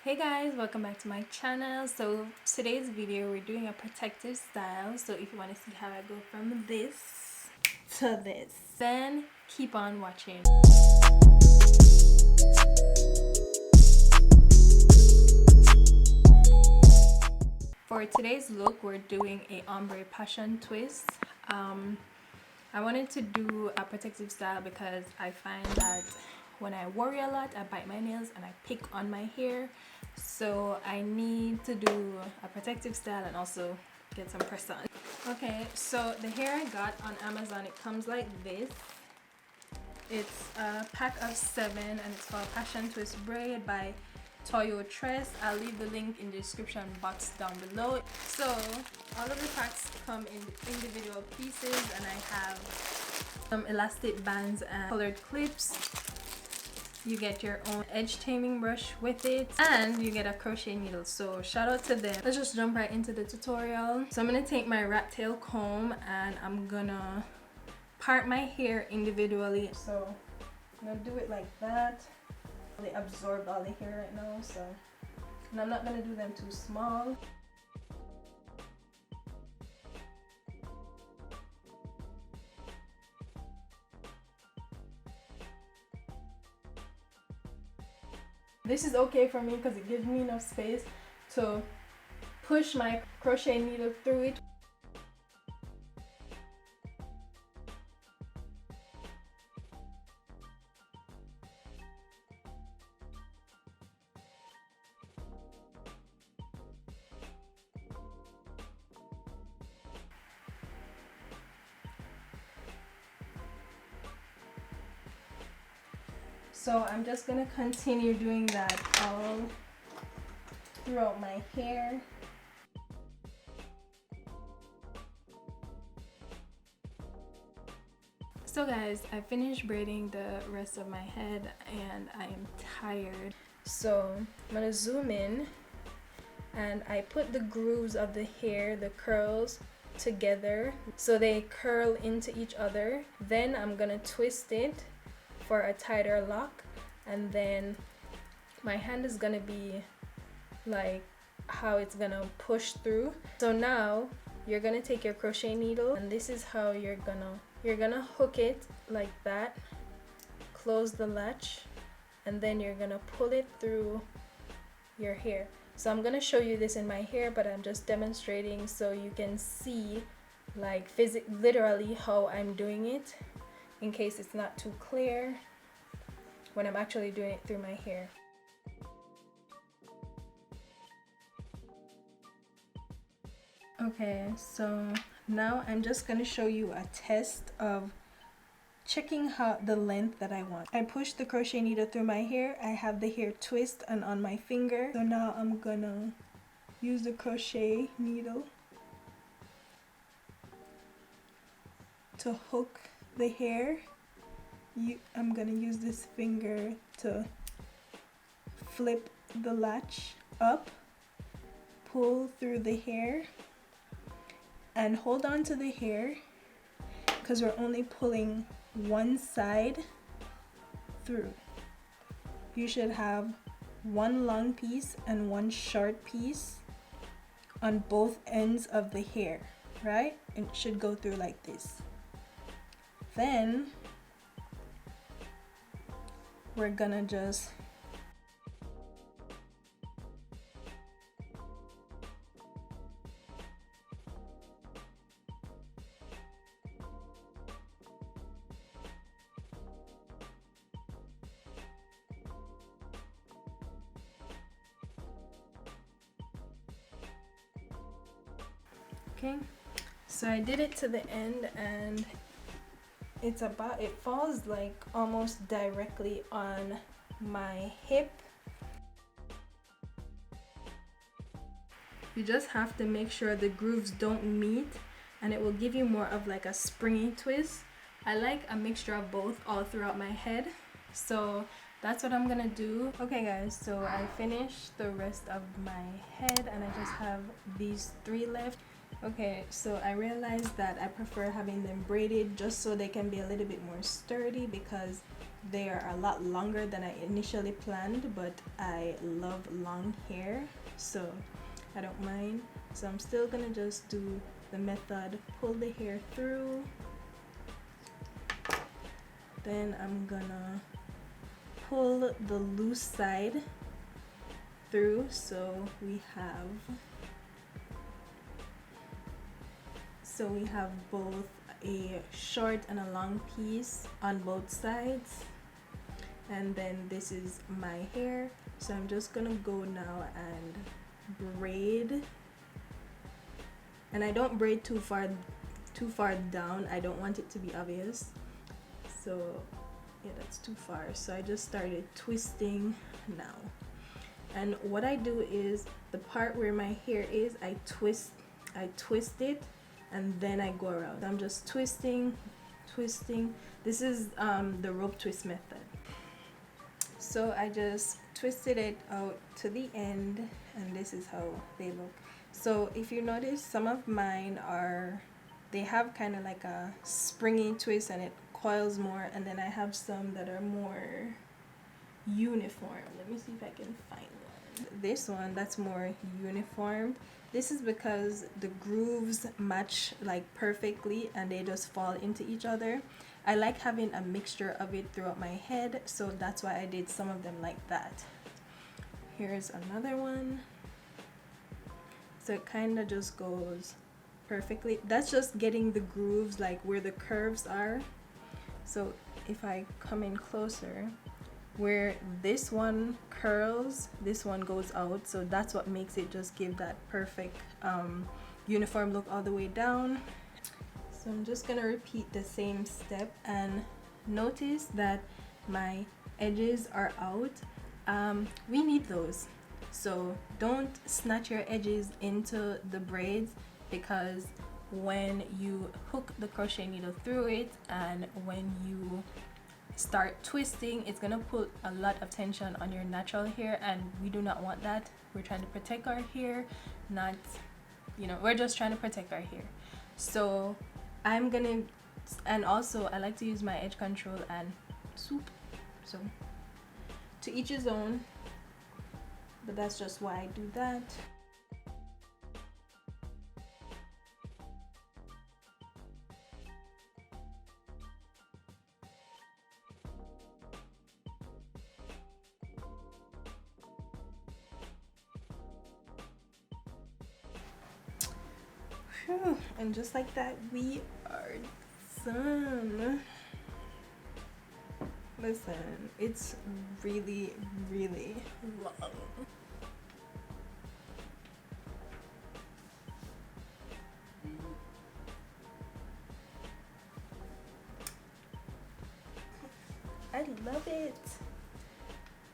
Hey guys, welcome back to my channel. So today's video we're doing a protective style. So if you want to see how I go from this to this, then keep on watching. For today's look, we're doing a ombre passion twist. I wanted to do a protective style because I find that when I worry a lot, I bite my nails and I pick on my hair. So I need to do a protective style and also get some press on. Okay, so the hair I got on Amazon, it comes like this. It's a pack of 7 and it's called Passion Twist Braid by Toyo Tress. I'll leave the link in the description box down below. So all of the packs come in individual pieces and I have some elastic bands and colored clips. You get your own edge taming brush with it and you get a crochet needle, so shout out to them. Let's just jump right into the tutorial. So I'm gonna take my rat tail comb and I'm gonna part my hair individually. So I'm gonna do it like that. They absorbed all the hair right now, so, and I'm not gonna do them too small. This is okay for me because it gives me enough space to push my crochet needle through it. So I'm just gonna continue doing that all throughout my hair. So guys, I finished braiding the rest of my head and I am tired. So I'm gonna zoom in and I put the grooves of the hair, the curls, together so they curl into each other. Then I'm gonna twist it for a tighter lock, and then my hand is gonna be like how it's gonna push through. So now you're gonna take your crochet needle and this is how you're gonna hook it like that, close the latch, and then you're gonna pull it through your hair. So I'm gonna show you this in my hair, but I'm just demonstrating so you can see like literally how I'm doing it, in case it's not too clear when I'm actually doing it through my hair. Okay, so now I'm just gonna show you a test of checking how the length that I want. I push the crochet needle through my hair. I have the hair twist and on my finger. So now I'm gonna use the crochet needle to hook the hair. I'm gonna use this finger to flip the latch up, pull through the hair, and hold on to the hair because we're only pulling one side through. You should have one long piece and one short piece on both ends of the hair, right? It should go through like this. Then we're gonna just okay, so I did it to the end and it falls like almost directly on my hip. You just have to make sure the grooves don't meet and it will give you more of like a springy twist. I like a mixture of both all throughout my head, so that's what I'm gonna do. Okay guys, so I finished the rest of my head and I just have these 3 left. Okay, so I realized that I prefer having them braided just so they can be a little bit more sturdy, because they are a lot longer than I initially planned, but I love long hair, so I don't mind. So I'm still gonna just do the method, pull the hair through, then I'm gonna pull the loose side through, so we have both a short and a long piece on both sides. And then this is my hair, so I'm just gonna go now and braid. And I don't braid too far down. I don't want it to be obvious, so yeah, that's too far. So I just started twisting now, and what I do is the part where my hair is, I twist it, and then I go around. I'm just twisting. This is the rope twist method. So I just twisted it out to the end, and this is how they look. So if you notice, some of mine they have kind of like a springy twist and it coils more, and then I have some that are more uniform. Let me see if I can find one. This one that's more uniform. This is because the grooves match like perfectly and they just fall into each other. I like having a mixture of it throughout my head, so that's why I did some of them like that. Here's another one. So it kind of just goes perfectly. That's just getting the grooves like where the curves are. So if I come in closer, where this one curls, this one goes out, so that's what makes it just give that perfect uniform look all the way down. So I'm just gonna repeat the same step, and notice that my edges are out. We need those, so don't snatch your edges into the braids, because when you hook the crochet needle through it and when you start twisting, it's gonna put a lot of tension on your natural hair, and we do not want that. We're trying to protect our hair, not, we're just trying to protect our hair. So I'm gonna, and also I like to use my edge control and swoop. So to each his own, but that's just why I do that. Whew. And just like that, we are done. Listen, it's really, really long. I love it.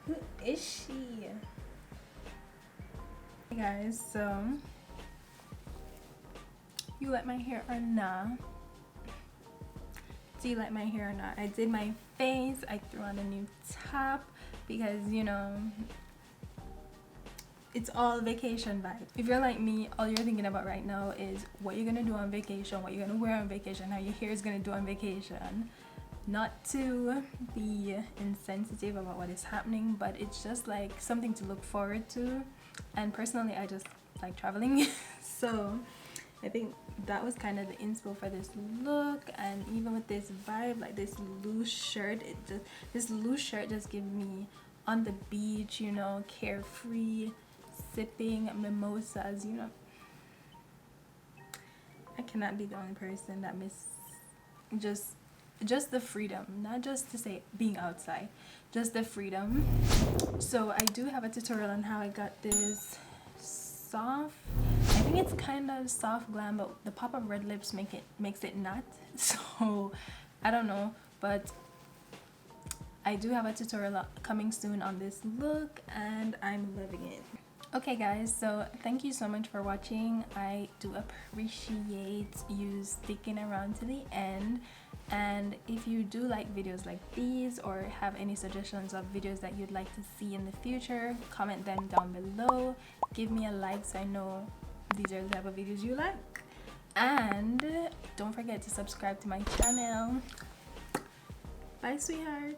Who is she? Hey guys, so you like my hair or not? Do you like my hair or not? I did my face, I threw on a new top because it's all vacation vibe. If you're like me, all you're thinking about right now is what you're gonna do on vacation, what you're gonna wear on vacation, how your hair is gonna do on vacation. Not to be insensitive about what is happening, but it's just like something to look forward to. And personally, I just like traveling. So I think that was kind of the inspo for this look. And even with this vibe, like this loose shirt, this loose shirt just gives me on the beach, carefree, sipping mimosas, I cannot be the only person that miss just the freedom, not just to say being outside, just the freedom. So I do have a tutorial on how I got this soft, I think it's kind of soft glam, but the pop of red lips makes it not, so I don't know, but I do have a tutorial coming soon on this look and I'm loving it. Okay guys, so thank you so much for watching. I do appreciate you sticking around to the end, and if you do like videos like these or have any suggestions of videos that you'd like to see in the future, comment them down below. Give me a like so I know these are the type of videos you like, and don't forget to subscribe to my channel. Bye sweetheart.